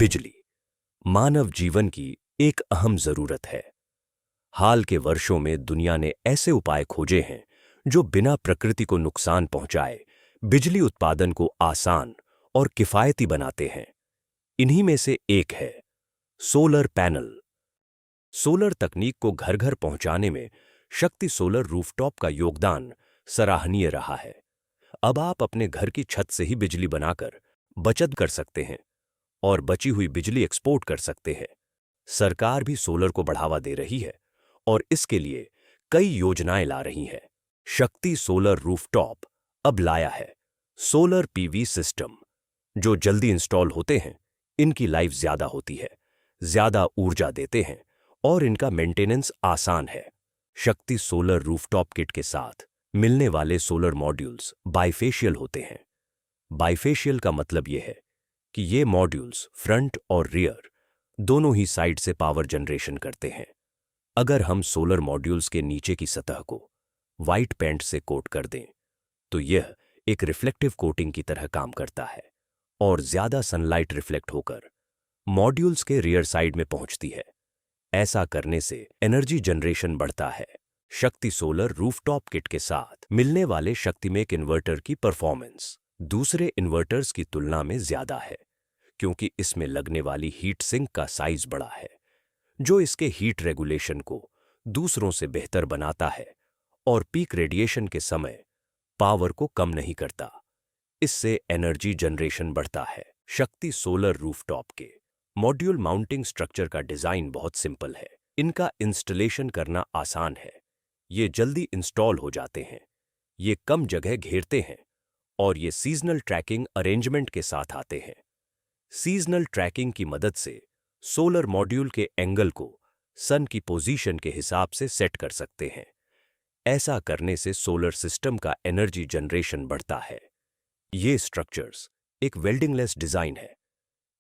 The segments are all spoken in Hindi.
बिजली मानव जीवन की एक अहम जरूरत है। हाल के वर्षों में दुनिया ने ऐसे उपाय खोजे हैं जो बिना प्रकृति को नुकसान पहुंचाए बिजली उत्पादन को आसान और किफायती बनाते हैं। इन्हीं में से एक है सोलर पैनल। सोलर तकनीक को घर घर पहुंचाने में शक्ति सोलर रूफटॉप का योगदान सराहनीय रहा है। अब आप अपने घर की छत से ही बिजली बनाकर बचत कर सकते हैं और बची हुई बिजली एक्सपोर्ट कर सकते हैं। सरकार भी सोलर को बढ़ावा दे रही है और इसके लिए कई योजनाएं ला रही है। शक्ति सोलर रूफटॉप अब लाया है सोलर पीवी सिस्टम। जो जल्दी इंस्टॉल होते हैं, इनकी लाइफ ज्यादा होती है, ज्यादा ऊर्जा देते हैं और इनका मेंटेनेंस आसान है। शक्ति सोलर रूफटॉप किट के साथ मिलने वाले सोलर मॉड्यूल्स बाइफेशियल होते हैं। बाइफेशियल का मतलब यह है कि ये मॉड्यूल्स फ्रंट और रियर दोनों ही साइड से पावर जनरेशन करते हैं। अगर हम सोलर मॉड्यूल्स के नीचे की सतह को व्हाइट पेंट से कोट कर दें तो यह एक रिफ्लेक्टिव कोटिंग की तरह काम करता है और ज्यादा सनलाइट रिफ्लेक्ट होकर मॉड्यूल्स के रियर साइड में पहुंचती है। ऐसा करने से एनर्जी जनरेशन बढ़ता है। शक्ति सोलर रूफटॉप किट के साथ मिलने वाले शक्तिमेक इन्वर्टर की परफॉर्मेंस दूसरे इन्वर्टर्स की तुलना में ज्यादा है, क्योंकि इसमें लगने वाली हीट सिंक का साइज बड़ा है, जो इसके हीट रेगुलेशन को दूसरों से बेहतर बनाता है और पीक रेडिएशन के समय पावर को कम नहीं करता। इससे एनर्जी जनरेशन बढ़ता है। शक्ति सोलर रूफटॉप के मॉड्यूल माउंटिंग स्ट्रक्चर का डिजाइन बहुत सिंपल है। इनका इंस्टॉलेशन करना आसान है। ये जल्दी इंस्टॉल हो जाते हैं, ये कम जगह घेरते हैं और ये सीजनल ट्रैकिंग अरेंजमेंट के साथ आते हैं। सीजनल ट्रैकिंग की मदद से सोलर मॉड्यूल के एंगल को सन की पोजीशन के हिसाब से सेट कर सकते हैं। ऐसा करने से सोलर सिस्टम का एनर्जी जनरेशन बढ़ता है। ये स्ट्रक्चर्स एक वेल्डिंगलेस डिजाइन है।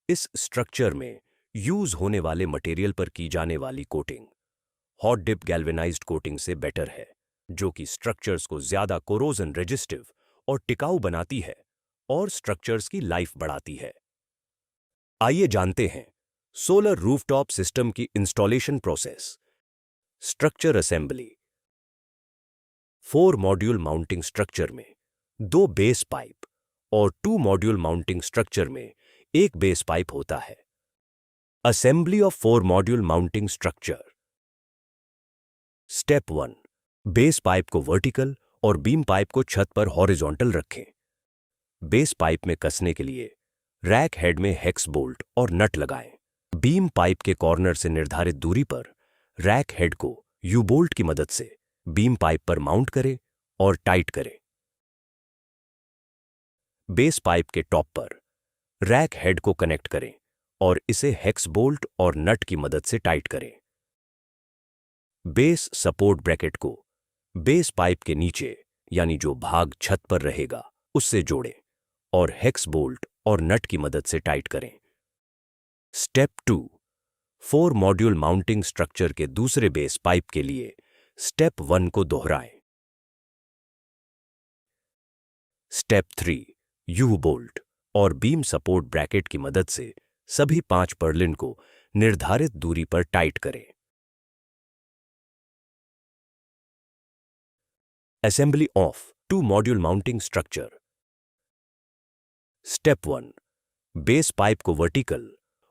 इस स्ट्रक्चर में यूज होने वाले मटेरियल पर की जाने वाली coating hot dip galvanised coating से बेटर है, जो कि स्ट्रक्चर्स को ज्यादा कोरोजन रेजिस्टिव और टिकाऊ बनाती है और स्ट्रक्चर्स की लाइफ बढ़ाती है। आइए जानते हैं सोलर रूफटॉप सिस्टम की installation process. Structure assembly. 4 module mounting structure में 2 बेस पाइप और 2 मॉड्यूल माउंटिंग स्ट्रक्चर में 1 बेस पाइप होता है। Assembly of 4 module mounting structure. Step 1, base pipe को वर्टिकल और बीम पाइप को छत पर हॉरिजॉन्टल रखें। बेस पाइप में कसने के लिए रैक हेड में हेक्स बोल्ट और नट लगाएं। बीम पाइप के कॉर्नर से निर्धारित दूरी पर रैक हेड को यू बोल्ट की मदद से बीम पाइप पर माउंट करें और टाइट करें। बेस पाइप के टॉप पर रैक हेड को कनेक्ट करें और इसे हेक्स बोल्ट और नट की मदद से टाइट करें। बेस सपोर्ट ब्रैकेट को बेस पाइप के नीचे, यानी जो भाग छत पर रहेगा, उससे जोड़ें और हेक्स बोल्ट और नट की मदद से टाइट करें। स्टेप 2, 4 मॉड्यूल माउंटिंग स्ट्रक्चर के दूसरे बेस पाइप के लिए स्टेप 1 को दोहराएं। स्टेप 3, यू बोल्ट और बीम सपोर्ट ब्रैकेट की मदद से सभी 5 पर्लिन को निर्धारित दूरी पर टाइट करें। Assembly of 2 module mounting structure. Step 1, base pipe को वर्टिकल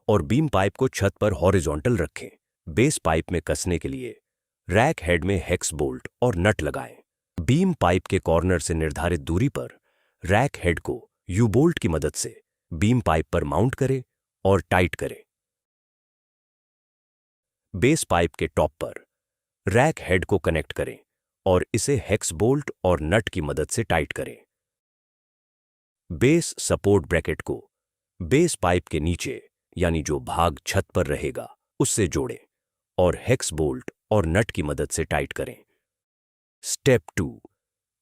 और बीम पाइप को छत पर हॉरिजॉन्टल रखें। बेस पाइप में कसने के लिए रैक हेड में हेक्स बोल्ट और नट लगाएं। बीम पाइप के कॉर्नर से निर्धारित दूरी पर रैक हेड को यू बोल्ट की मदद से बीम पाइप पर माउंट करें और टाइट करें। बेस पाइप के टॉप पर रैक हेड को कनेक्ट करें और इसे हेक्स बोल्ट और नट की मदद से टाइट करें। बेस सपोर्ट ब्रैकेट को बेस पाइप के नीचे, यानी जो भाग छत पर रहेगा, उससे जोड़ें और हेक्स बोल्ट और नट की मदद से टाइट करें। स्टेप 2,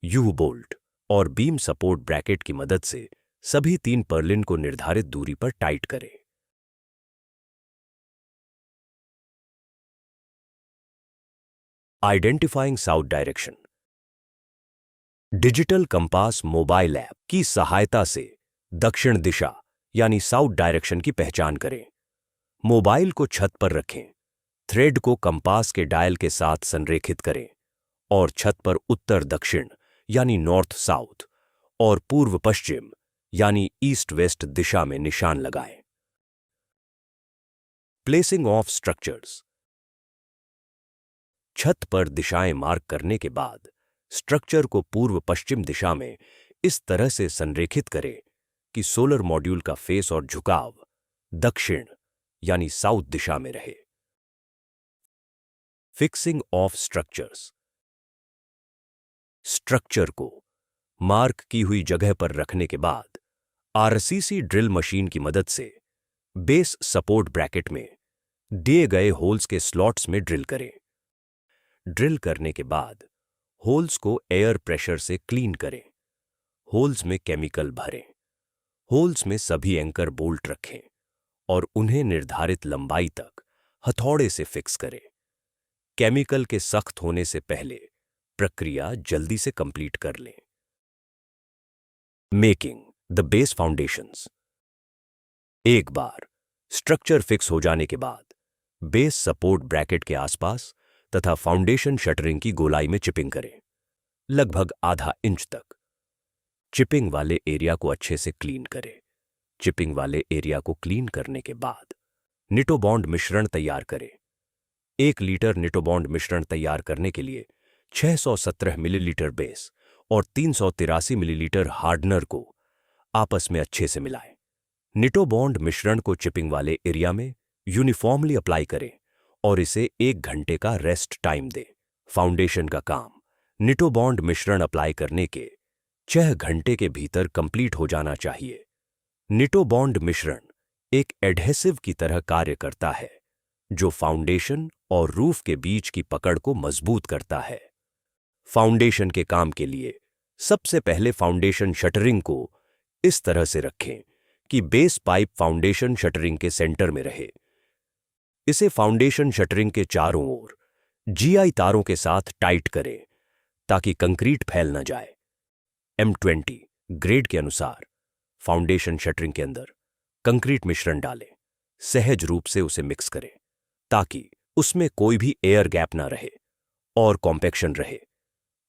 यू बोल्ट और बीम सपोर्ट ब्रैकेट की मदद से सभी 3 पर्लिन को निर्धारित दूरी पर टाइट करें। Identifying south direction. Digital compass mobile app की सहायता से दक्षिण दिशा यानी साउथ डायरेक्शन की पहचान करें। मोबाइल को छत पर रखें, थ्रेड को कंपास के डायल के साथ संरेखित करें और छत पर उत्तर दक्षिण यानी नॉर्थ साउथ और पूर्व पश्चिम यानी ईस्ट वेस्ट दिशा में निशान लगाएं। Placing of structures. छत पर दिशाएं मार्क करने के बाद स्ट्रक्चर को पूर्व पश्चिम दिशा में इस तरह से संरेखित करें कि सोलर मॉड्यूल का फेस और झुकाव दक्षिण यानी साउथ दिशा में रहे। Fixing of structures. स्ट्रक्चर को मार्क की हुई जगह पर रखने के बाद आरसीसी ड्रिल मशीन की मदद से बेस सपोर्ट ब्रैकेट में दिए गए होल्स के स्लॉट्स में ड्रिल करें। ड्रिल करने के बाद होल्स को एयर प्रेशर से क्लीन करें। होल्स में केमिकल भरें। होल्स में सभी एंकर बोल्ट रखें और उन्हें निर्धारित लंबाई तक हथौड़े से फिक्स करें। केमिकल के सख्त होने से पहले प्रक्रिया जल्दी से कंप्लीट कर लें। Making the base foundations. एक बार स्ट्रक्चर फिक्स हो जाने के बाद बेस सपोर्ट ब्रैकेट के आसपास तथा फाउंडेशन शटरिंग की गोलाई में चिपिंग करें, लगभग आधा इंच तक। चिपिंग वाले एरिया को अच्छे से क्लीन करें। चिपिंग वाले एरिया को क्लीन करने के बाद निटोबॉन्ड मिश्रण तैयार करें। 1 लीटर निटोबॉन्ड मिश्रण तैयार करने के लिए 617 मिलीलीटर बेस और 383 मिलीलीटर हार्डनर को आपस में अच्छे से मिलाएं। निटोबॉन्ड मिश्रण को चिपिंग वाले एरिया में यूनिफॉर्मली अप्लाई करें और इसे 1 घंटे का रेस्ट टाइम दें। फाउंडेशन का काम निटोबॉन्ड मिश्रण अप्लाई करने के 6 घंटे के भीतर कंप्लीट हो जाना चाहिए। निटोबॉन्ड मिश्रण एक एडहेसिव की तरह कार्य करता है जो फाउंडेशन और रूफ के बीच की पकड़ को मजबूत करता है। फाउंडेशन के काम के लिए सबसे पहले फाउंडेशन शटरिंग को इस तरह से रखें कि बेस पाइप फाउंडेशन शटरिंग के सेंटर में रहे। इसे फाउंडेशन शटरिंग के चारों ओर जीआई तारों के साथ टाइट करें ताकि कंक्रीट फैल न जाए। M20 ग्रेड के अनुसार फाउंडेशन शटरिंग के अंदर कंक्रीट मिश्रण डालें। सहज रूप से उसे मिक्स करें ताकि उसमें कोई भी एयर गैप ना रहे और कॉम्पैक्शन रहे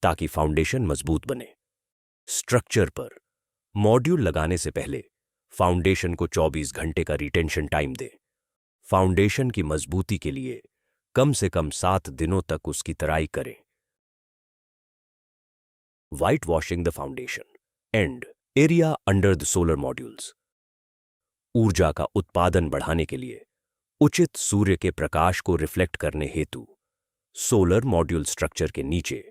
ताकि फाउंडेशन मजबूत बने। स्ट्रक्चर पर मॉड्यूल लगाने से पहले फाउंडेशन को 24 घंटे का रिटेंशन टाइम दें। फाउंडेशन की मजबूती के लिए कम से कम 7 दिनों तक उसकी तराई करें। White washing the foundation and area under the solar modules. ऊर्जा का उत्पादन बढ़ाने के लिए उचित सूर्य के प्रकाश को रिफ्लेक्ट करने हेतु सोलर मॉड्यूल स्ट्रक्चर के नीचे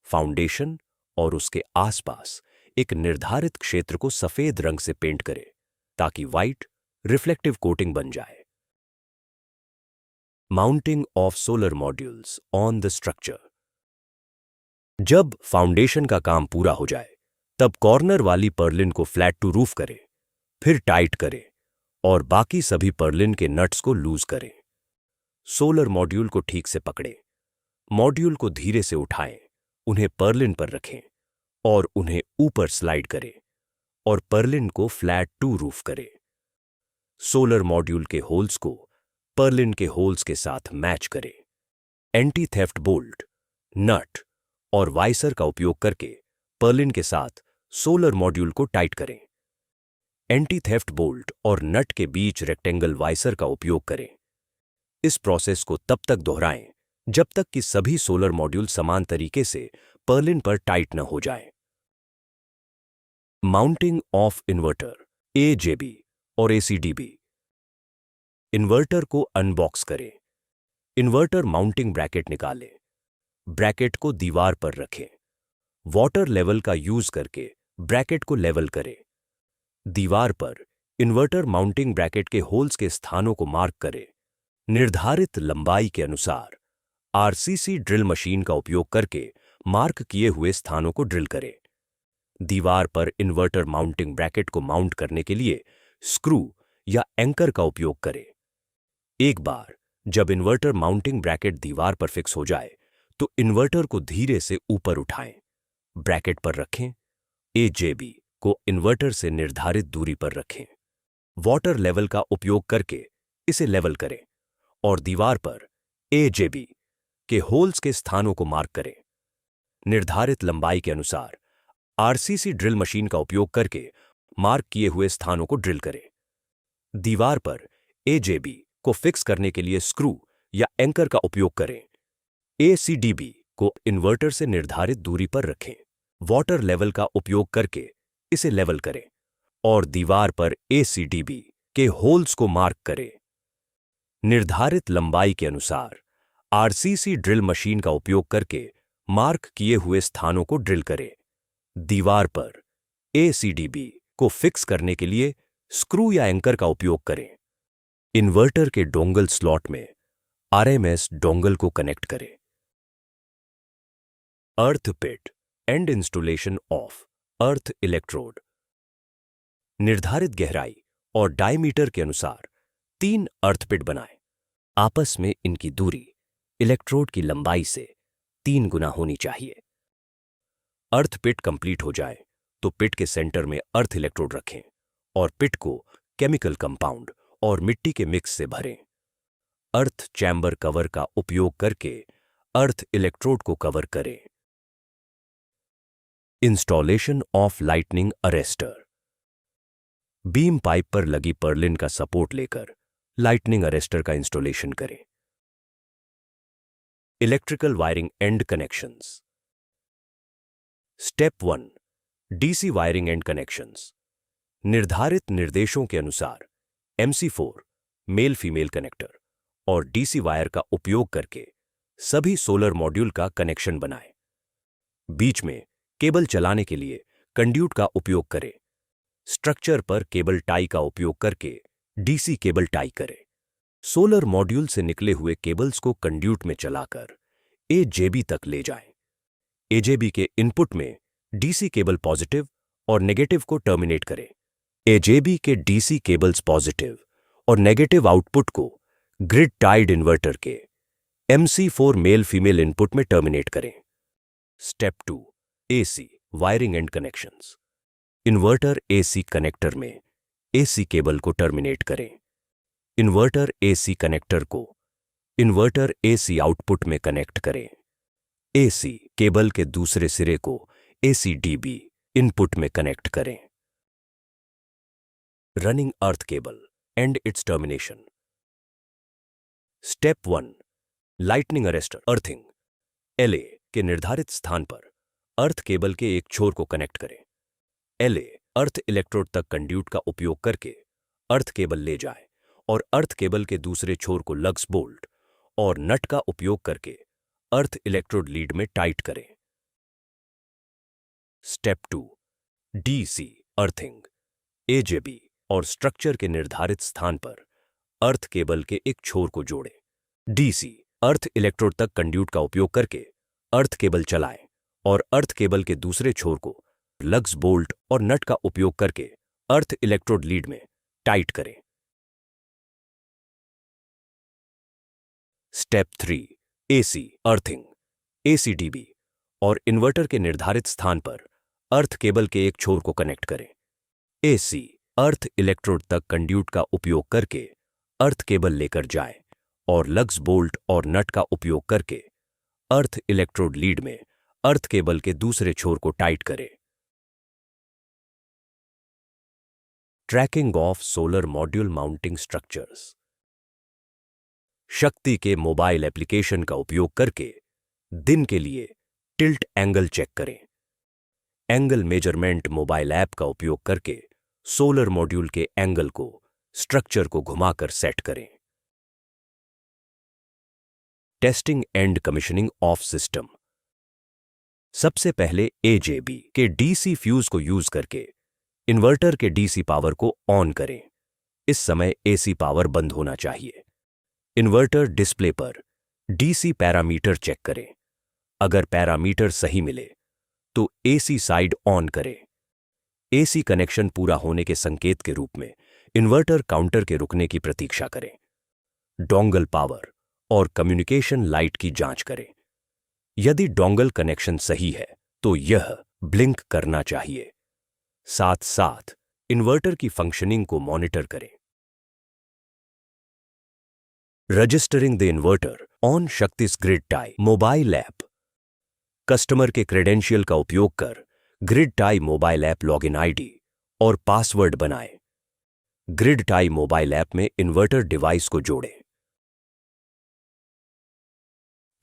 फाउंडेशन और उसके आसपास एक निर्धारित क्षेत्र को सफेद रंग से पेंट करें ताकि व्हाइट रिफ्लेक्टिव कोटिंग बन जाए। Mounting of solar modules on the structure. जब फाउंडेशन का काम पूरा हो जाए तब कॉर्नर वाली पर्लिन को फ्लैट टू रूफ करें, फिर टाइट करें और बाकी सभी पर्लिन के नट्स को लूज करें। सोलर मॉड्यूल को ठीक से पकड़ें। मॉड्यूल को धीरे से उठाएं, उन्हें पर्लिन पर रखें और उन्हें ऊपर स्लाइड करें और पर्लिन को फ्लैट टू रूफ करें। सोलर मॉड्यूल के होल्स को पर्लिन के होल्स के साथ मैच करें। एंटी थेफ्ट बोल्ट, नट और वाइसर का उपयोग करके पर्लिन के साथ सोलर मॉड्यूल को टाइट करें। एंटी थेफ्ट बोल्ट और नट के बीच रेक्टेंगल वाइसर का उपयोग करें। इस प्रोसेस को तब तक दोहराएं जब तक कि सभी सोलर मॉड्यूल समान तरीके से पर्लिन पर टाइट न हो जाएं। माउंटिंग ऑफ इन्वर्टर, AJB और ACDB। इन्वर्टर को अनबॉक्स करें। इन्वर्टर माउंटिंग ब्रैकेट निकालें। ब्रैकेट को दीवार पर रखें। वाटर लेवल का यूज करके ब्रैकेट को लेवल करें। दीवार पर इन्वर्टर माउंटिंग ब्रैकेट के होल्स के स्थानों को मार्क करें। निर्धारित लंबाई के अनुसार आरसीसी ड्रिल मशीन का उपयोग करके मार्क किए हुए स्थानों को ड्रिल करें। दीवार पर इन्वर्टर माउंटिंग ब्रैकेट को माउंट करने के लिए स्क्रू या एंकर का उपयोग करें। एक बार जब इन्वर्टर माउंटिंग ब्रैकेट दीवार पर फिक्स हो जाए तो इन्वर्टर को धीरे से ऊपर उठाएं, ब्रैकेट पर रखें। AJB को इन्वर्टर से निर्धारित दूरी पर रखें। वाटर लेवल का उपयोग करके इसे लेवल करें और दीवार पर AJB के होल्स के स्थानों को मार्क करें। निर्धारित लंबाई के अनुसार RCC ड्रिल मशीन का उपयोग करके मार्क किए हुए स्थानों को ड्रिल करें। दीवार पर AJB को फिक्स करने के लिए स्क्रू या एंकर का उपयोग करें। ACDB को इन्वर्टर से निर्धारित दूरी पर रखें। वाटर लेवल का उपयोग करके इसे लेवल करें और दीवार पर ACDB के होल्स को मार्क करें। निर्धारित लंबाई के अनुसार RCC ड्रिल मशीन का उपयोग करके मार्क किए हुए स्थानों को ड्रिल करें। दीवार पर ACDB को फिक्स करने के लिए स्क्रू या एंकर का उपयोग करें। इन्वर्टर के डोंगल स्लॉट में RMS डोंगल को कनेक्ट करें। Earth pit and installation of earth electrode. निर्धारित गहराई और डायमीटर के अनुसार 3 अर्थ पिट बनाएं। आपस में इनकी दूरी इलेक्ट्रोड की लंबाई से 3 गुना होनी चाहिए। अर्थ पिट कंप्लीट हो जाए तो पिट के सेंटर में अर्थ इलेक्ट्रोड रखें और पिट को केमिकल कंपाउंड और मिट्टी के मिक्स से भरें। अर्थ चैम्बर कवर का उपयोग करके अर्थ इलेक्ट्रोड को कवर करें। Installation of lightning arrester. Beam pipe पर लगी पर्लिन का सपोर्ट लेकर लाइटनिंग अरेस्टर का इंस्टॉलेशन करें। Electrical wiring and connections. Step 1 DC wiring and connections. निर्धारित निर्देशों के अनुसार MC4 मेल फीमेल कनेक्टर और DC वायर का उपयोग करके सभी सोलर मॉड्यूल का कनेक्शन बनाएं। बीच में केबल चलाने के लिए कंड्यूट का उपयोग करें। स्ट्रक्चर पर केबल टाई का उपयोग करके DC केबल टाई करें। सोलर मॉड्यूल से निकले हुए केबल्स को कंड्यूट में चलाकर AJB तक ले जाएं। AJB के इनपुट में DC केबल पॉजिटिव और नेगेटिव को टर्मिनेट करें। AJB के DC केबल्स पॉजिटिव और नेगेटिव आउटपुट को ग्रिड टाइड इन्वर्टर के MC4 मेल फीमेल इनपुट में टर्मिनेट करें। Step 2 AC wiring and connections. Inverter AC connector में AC केबल को टर्मिनेट करें। इन्वर्टर AC कनेक्टर को इन्वर्टर AC आउटपुट में कनेक्ट करें। AC केबल के दूसरे सिरे को ACDB इनपुट में कनेक्ट करें। Running earth cable and it's termination. Step 1 lightning arrester earthing. LA के निर्धारित स्थान पर अर्थ केबल के एक छोर को कनेक्ट करें। LA अर्थ इलेक्ट्रोड तक कंड्यूट का उपयोग करके अर्थ केबल ले जाए और अर्थ केबल के दूसरे छोर को लग्स बोल्ट और नट का उपयोग करके अर्थ इलेक्ट्रोड लीड में टाइट करें। Step 2 DC earthing. AJB और स्ट्रक्चर के निर्धारित स्थान पर अर्थ केबल के एक छोर को जोड़ें। DC अर्थ इलेक्ट्रोड तक कंड्यूट का उपयोग करके अर्थ केबल चलाएं और अर्थ केबल के दूसरे छोर को लग्स बोल्ट और नट का उपयोग करके अर्थ इलेक्ट्रोड लीड में टाइट करें। Step 3 AC earthing. ACDB और इन्वर्टर के निर्धारित स्थान पर अर्थ केबल के एक छोर को कनेक्ट करें। AC अर्थ इलेक्ट्रोड तक कंड्यूट का उपयोग करके अर्थ केबल लेकर जाएं और लग्स बोल्ट और नट का उपयोग करके अर्थ इलेक्ट्रोड लीड में अर्थ केबल के दूसरे छोर को टाइट करें। Tracking of solar module mounting structures. शक्ति के मोबाइल एप्लीकेशन का उपयोग करके दिन के लिए टिल्ट एंगल चेक करें। एंगल मेजरमेंट मोबाइल ऐप का उपयोग करके सोलर मॉड्यूल के एंगल को स्ट्रक्चर को घुमाकर सेट करें। Testing and commissioning of system. सबसे पहले AJB के DC फ्यूज को यूज करके इन्वर्टर के DC पावर को ऑन करें। इस समय AC पावर बंद होना चाहिए। इन्वर्टर डिस्प्ले पर DC पैरामीटर चेक करें। अगर पैरामीटर सही मिले तो AC साइड ऑन करें। AC कनेक्शन पूरा होने के संकेत के रूप में इन्वर्टर काउंटर के रुकने की प्रतीक्षा करें। डोंगल पावर और कम्युनिकेशन लाइट की जांच करें। यदि डोंगल कनेक्शन सही है तो यह ब्लिंक करना चाहिए। साथ साथ इन्वर्टर की फंक्शनिंग को मॉनिटर करें। Registering the inverter on Shakti's grid tie mobile app. Customer के क्रेडेंशियल का उपयोग कर grid tie mobile app login ID और पासवर्ड बनाएं। ग्रिड टाई मोबाइल ऐप में इन्वर्टर डिवाइस को जोड़ें।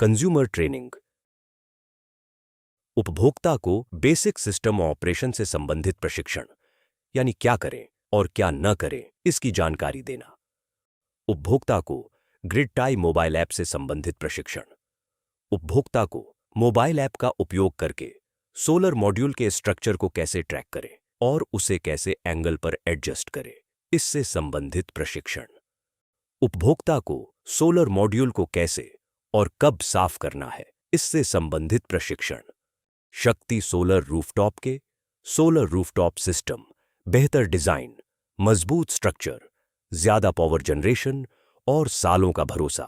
Consumer training. उपभोक्ता को बेसिक सिस्टम ऑपरेशन से संबंधित प्रशिक्षण, यानी क्या करें और क्या न करें, इसकी जानकारी देना। उपभोक्ता को ग्रिड टाई मोबाइल ऐप से संबंधित प्रशिक्षण। उपभोक्ता को मोबाइल ऐप का उपयोग करके सोलर मॉड्यूल के स्ट्रक्चर को कैसे ट्रैक करें और उसे कैसे एंगल पर एडजस्ट करें, इससे संबंधित प्रशिक्षण। उपभोक्ता को सोलर मॉड्यूल को कैसे और कब साफ करना है, इससे संबंधित प्रशिक्षण। शक्ति सोलर रूफटॉप के सोलर रूफटॉप सिस्टम, बेहतर डिजाइन, मजबूत स्ट्रक्चर, ज्यादा पावर जनरेशन और सालों का भरोसा।